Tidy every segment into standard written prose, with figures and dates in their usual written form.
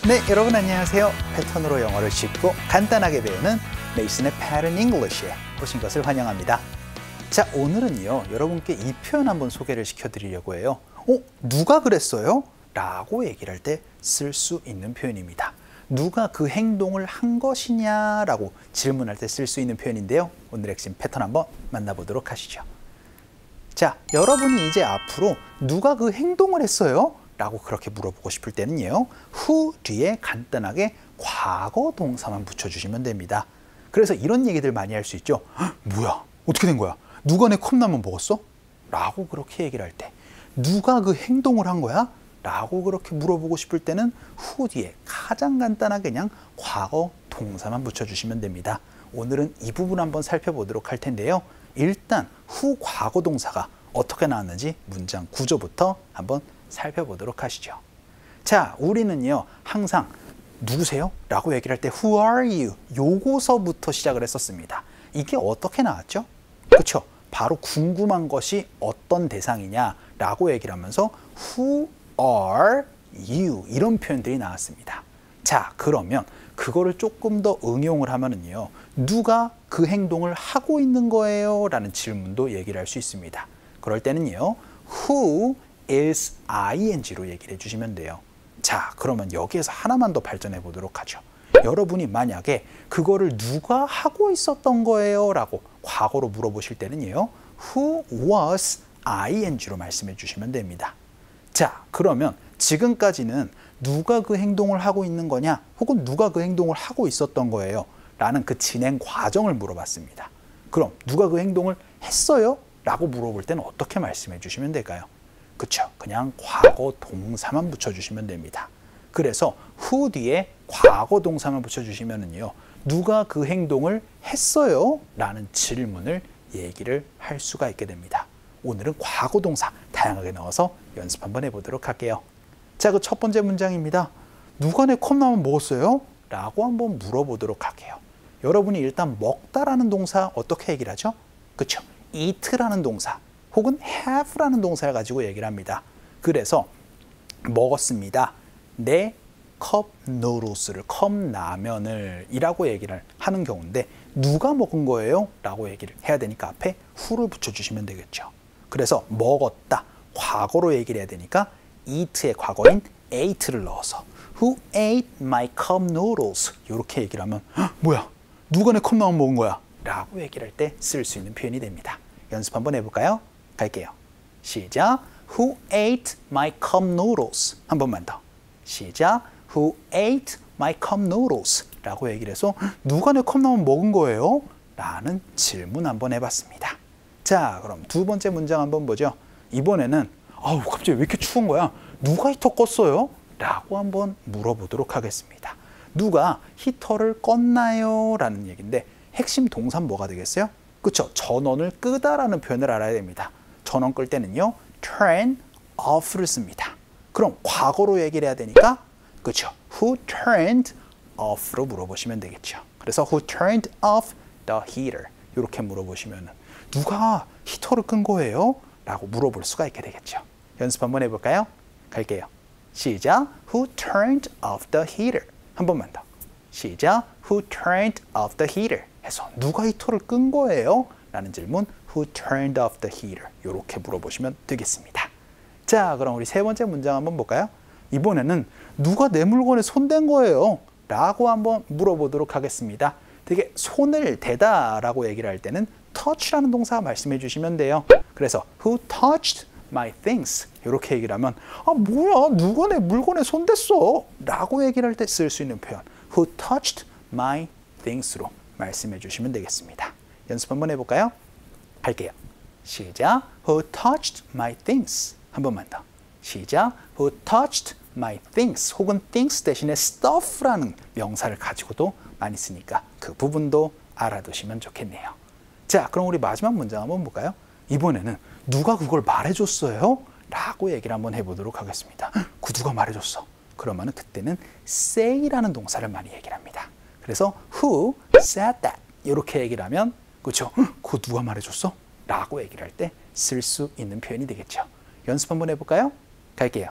네, 여러분 안녕하세요. 패턴으로 영어를 쉽고 간단하게 배우는 메이슨의 Pattern English에 오신 것을 환영합니다. 자, 오늘은요, 여러분께 이 표현 한번 소개를 시켜드리려고 해요. 누가 그랬어요? 라고 얘기를 할 때 쓸 수 있는 표현입니다. 누가 그 행동을 한 것이냐 라고 질문할 때 쓸 수 있는 표현인데요. 오늘 핵심 패턴 한번 만나보도록 하시죠. 자, 여러분이 이제 앞으로 누가 그 행동을 했어요? 라고 그렇게 물어보고 싶을 때는요, who 뒤에 간단하게 과거 동사만 붙여주시면 됩니다. 그래서 이런 얘기들 많이 할 수 있죠. 뭐야? 어떻게 된 거야? 누가 내 컵라면 먹었어? 라고 그렇게 얘기를 할 때, 누가 그 행동을 한 거야? 라고 그렇게 물어보고 싶을 때는 who 뒤에 가장 간단하게 그냥 과거 동사만 붙여주시면 됩니다. 오늘은 이 부분 한번 살펴보도록 할 텐데요. 일단 who 과거 동사가 어떻게 나왔는지 문장 구조부터 한번 살펴보도록 하시죠. 자, 우리는요, 항상 누구세요? 라고 얘기를 할 때 Who are you? 요거서부터 시작을 했었습니다. 이게 어떻게 나왔죠? 그렇죠? 바로 궁금한 것이 어떤 대상이냐 라고 얘기를 하면서 Who are you? 이런 표현들이 나왔습니다. 자, 그러면 그거를 조금 더 응용을 하면은요, 누가 그 행동을 하고 있는 거예요? 라는 질문도 얘기를 할 수 있습니다. 그럴 때는요, Who is ing로 얘기를 해주시면 돼요. 자, 그러면 여기에서 하나만 더 발전해 보도록 하죠. 여러분이 만약에 그거를 누가 하고 있었던 거예요? 라고 과거로 물어보실 때는요, who was ing로 말씀해 주시면 됩니다. 자, 그러면 지금까지는 누가 그 행동을 하고 있는 거냐, 혹은 누가 그 행동을 하고 있었던 거예요? 라는 그 진행 과정을 물어봤습니다. 그럼 누가 그 행동을 했어요? 라고 물어볼 때는 어떻게 말씀해 주시면 될까요? 그쵸? 그냥 과거 동사만 붙여주시면 됩니다. 그래서 who 뒤에 과거 동사만 붙여주시면은요, 누가 그 행동을 했어요? 라는 질문을 얘기를 할 수가 있게 됩니다. 오늘은 과거 동사 다양하게 넣어서 연습 한번 해보도록 할게요. 자, 그 첫 번째 문장입니다. 누가 내 컵라면 먹었어요? 라고 한번 물어보도록 할게요. 여러분이 일단 먹다라는 동사 어떻게 얘기를 하죠? 그쵸? eat라는 동사 혹은 have라는 동사를 가지고 얘기를 합니다. 그래서 먹었습니다. 내 컵 누들스를, 컵라면을 이라고 얘기를 하는 경우인데 누가 먹은 거예요? 라고 얘기를 해야 되니까 앞에 who를 붙여주시면 되겠죠. 그래서 먹었다, 과거로 얘기를 해야 되니까 eat의 과거인 ate를 넣어서 Who ate my cup noodles? 이렇게 얘기를 하면 뭐야? 누가 내 컵라면 먹은 거야? 라고 얘기를 할 때 쓸 수 있는 표현이 됩니다. 연습 한번 해볼까요? 갈게요. 시작. Who ate my cup noodles? 한 번만 더. 시작. Who ate my cup noodles? 라고 얘기를 해서 누가 내 컵라면 먹은 거예요? 라는 질문 한번 해봤습니다. 자, 그럼 두 번째 문장 한번 보죠. 이번에는 갑자기 왜 이렇게 추운 거야? 누가 히터 껐어요? 라고 한번 물어보도록 하겠습니다. 누가 히터를 껐나요? 라는 얘기인데 핵심 동사는 뭐가 되겠어요? 그렇죠? 전원을 끄다라는 표현을 알아야 됩니다. 전원 끌 때는요, turn off를 씁니다. 그럼 과거로 얘기를 해야 되니까, 그렇죠? Who turned off로 물어보시면 되겠죠. 그래서 who turned off the heater? 이렇게 물어보시면 누가 히터를 끈 거예요? 라고 물어볼 수가 있게 되겠죠. 연습 한번 해볼까요? 갈게요. 시작. Who turned off the heater? 한 번만 더. 시작. Who turned off the heater? 해서 누가 히터를 끈 거예요? 라는 질문, Who turned off the heater? 이렇게 물어보시면 되겠습니다. 자, 그럼 우리 세 번째 문장 한번 볼까요? 이번에는 누가 내 물건에 손댄 거예요? 라고 한번 물어보도록 하겠습니다. 되게 손을 대다 라고 얘기를 할 때는 touch라는 동사 말씀해 주시면 돼요. 그래서 Who touched my things? 이렇게 얘기를 하면 뭐야? 누가 내 물건에 손댔어? 라고 얘기를 할 때 쓸 수 있는 표현, Who touched my things로 말씀해 주시면 되겠습니다. 연습 한번 해볼까요? 할게요. 시작. Who touched my things? 한 번만 더. 시작. Who touched my things? 혹은 things 대신에 stuff라는 명사를 가지고도 많이 쓰니까 그 부분도 알아두시면 좋겠네요. 자, 그럼 우리 마지막 문장 한번 볼까요? 이번에는 누가 그걸 말해줬어요? 라고 얘기를 한번 해보도록 하겠습니다. 그 누가 말해줬어? 그러면 그때는 say라는 동사를 많이 얘기를 합니다. 그래서 who said that? 이렇게 얘기를 하면, 그렇죠? 그거 누가 말해줬어? 라고 얘기를 할 때 쓸 수 있는 표현이 되겠죠. 연습 한번 해볼까요? 갈게요.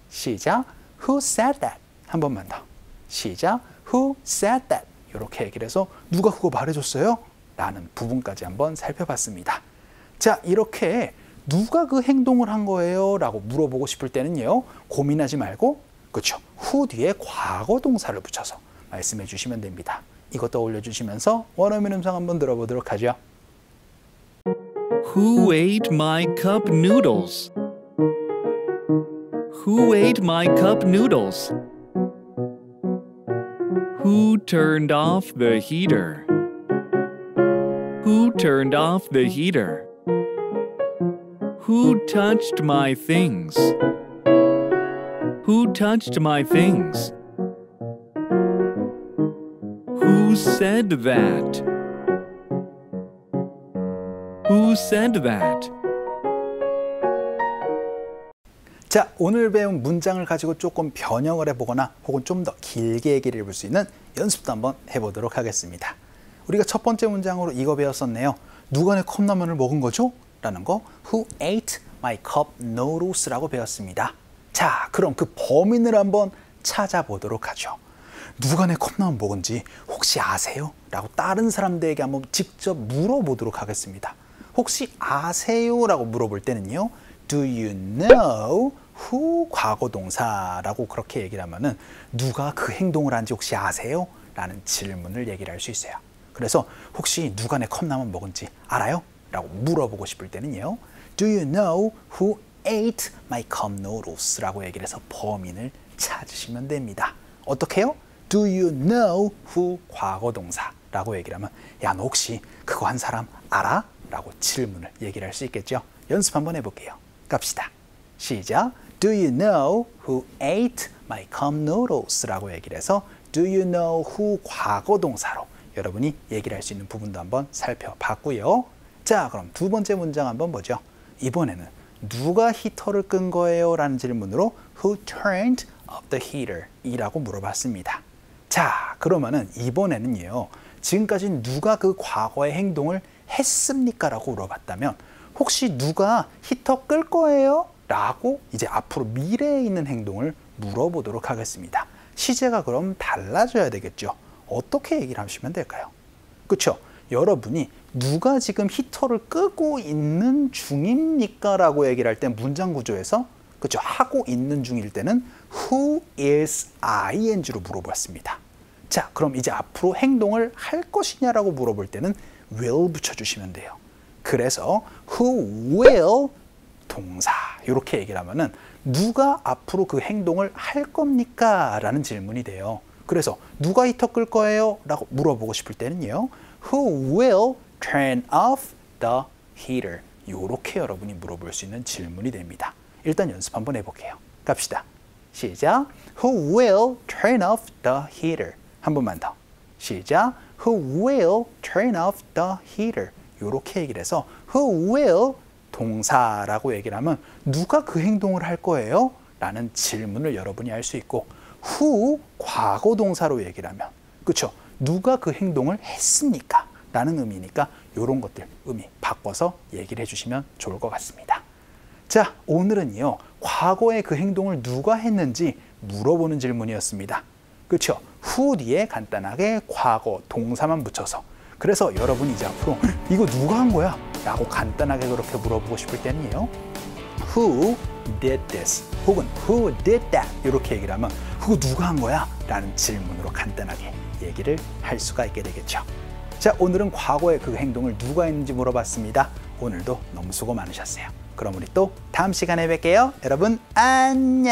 시작. Who said that? 한 번만 더. 시작. Who said that? 이렇게 얘기를 해서 누가 그거 말해줬어요? 라는 부분까지 한번 살펴봤습니다. 자, 이렇게 누가 그 행동을 한 거예요? 라고 물어보고 싶을 때는요. 고민하지 말고 그렇죠. who 뒤에 과거 동사를 붙여서 말씀해 주시면 됩니다. 이것 떠올려 주시면서 원어민 음성 한번 들어보도록 하죠. Who ate my cup noodles? Who ate my cup noodles? Who turned off the heater? Who turned off the heater? Who touched my things? Who touched my things? Who said that? Who said that? 자, 오늘 배운 문장을 가지고 조금 변형을 해보거나 혹은 좀 더 길게 얘기를 해볼 수 있는 연습도 한번 해보도록 하겠습니다. 우리가 첫 번째 문장으로 이거 배웠었네요. 누가 내 컵라면을 먹은 거죠? 라는 거 Who ate my cup noodles? 라고 배웠습니다. 자, 그럼 그 범인을 한번 찾아보도록 하죠. 누가 내 컵라면 먹은지 혹시 아세요? 라고 다른 사람들에게 한번 직접 물어보도록 하겠습니다. 혹시 아세요? 라고 물어볼 때는요. Do you know who 과거 동사라고 그렇게 얘기를 하면은 누가 그 행동을 한지 혹시 아세요? 라는 질문을 얘기를 할 수 있어요. 그래서 혹시 누가 내 컵라면 먹은지 알아요? 라고 물어보고 싶을 때는요. Do you know who ate my cup noodles? 라고 얘기를 해서 범인을 찾으시면 됩니다. 어떻게 해요? Do you know who 과거 동사라고 얘기를 하면 야, 너 혹시 그거 한 사람 알아? 라고 질문을 얘기를 할 수 있겠죠. 연습 한번 해볼게요. 갑시다. 시작. Do you know who ate my cup noodles? 라고 얘기를 해서 Do you know who 과거 동사로 여러분이 얘기를 할 수 있는 부분도 한번 살펴봤고요. 자, 그럼 두 번째 문장 한번 보죠. 이번에는 누가 히터를 끈 거예요? 라는 질문으로 Who turned off the heater? 이라고 물어봤습니다. 자, 그러면은 이번에는요. 지금까지 누가 그 과거의 행동을 했습니까? 라고 물어봤다면 혹시 누가 히터 끌 거예요? 라고 이제 앞으로 미래에 있는 행동을 물어보도록 하겠습니다. 시제가 그럼 달라져야 되겠죠. 어떻게 얘기를 하시면 될까요? 그렇죠? 여러분이 누가 지금 히터를 끄고 있는 중입니까? 라고 얘기를 할 때 문장 구조에서 그렇죠? 하고 있는 중일 때는 Who is ing로 물어봤습니다. 자, 그럼 이제 앞으로 행동을 할 것이냐라고 물어볼 때는 will 붙여주시면 돼요. 그래서 who will 동사 이렇게 얘기를 하면은 누가 앞으로 그 행동을 할 겁니까? 라는 질문이 돼요. 그래서 누가 히터 끌 거예요? 라고 물어보고 싶을 때는요. Who will turn off the heater? 이렇게 여러분이 물어볼 수 있는 질문이 됩니다. 일단 연습 한번 해볼게요. 갑시다. 시작. Who will turn off the heater? 한 번만 더. 시작. Who will turn off the heater? 이렇게 얘기를 해서 Who will 동사라고 얘기를 하면 누가 그 행동을 할 거예요? 라는 질문을 여러분이 할 수 있고 Who 과거 동사로 얘기를 하면 그렇죠? 누가 그 행동을 했습니까? 라는 의미니까 이런 것들 의미 바꿔서 얘기를 해주시면 좋을 것 같습니다. 자, 오늘은요. 과거에 그 행동을 누가 했는지 물어보는 질문이었습니다. 그렇죠? who 뒤에 간단하게 과거 동사만 붙여서 그래서 여러분이 이제 앞으로 이거 누가 한 거야? 라고 간단하게 그렇게 물어보고 싶을 때는요. Who did this? 혹은 Who did that? 이렇게 얘기를 하면 그거 누가 한 거야? 라는 질문으로 간단하게 얘기를 할 수가 있게 되겠죠. 자, 오늘은 과거에 그 행동을 누가 했는지 물어봤습니다. 오늘도 너무 수고 많으셨어요. 그럼 우리 또 다음 시간에 뵐게요. 여러분 안녕.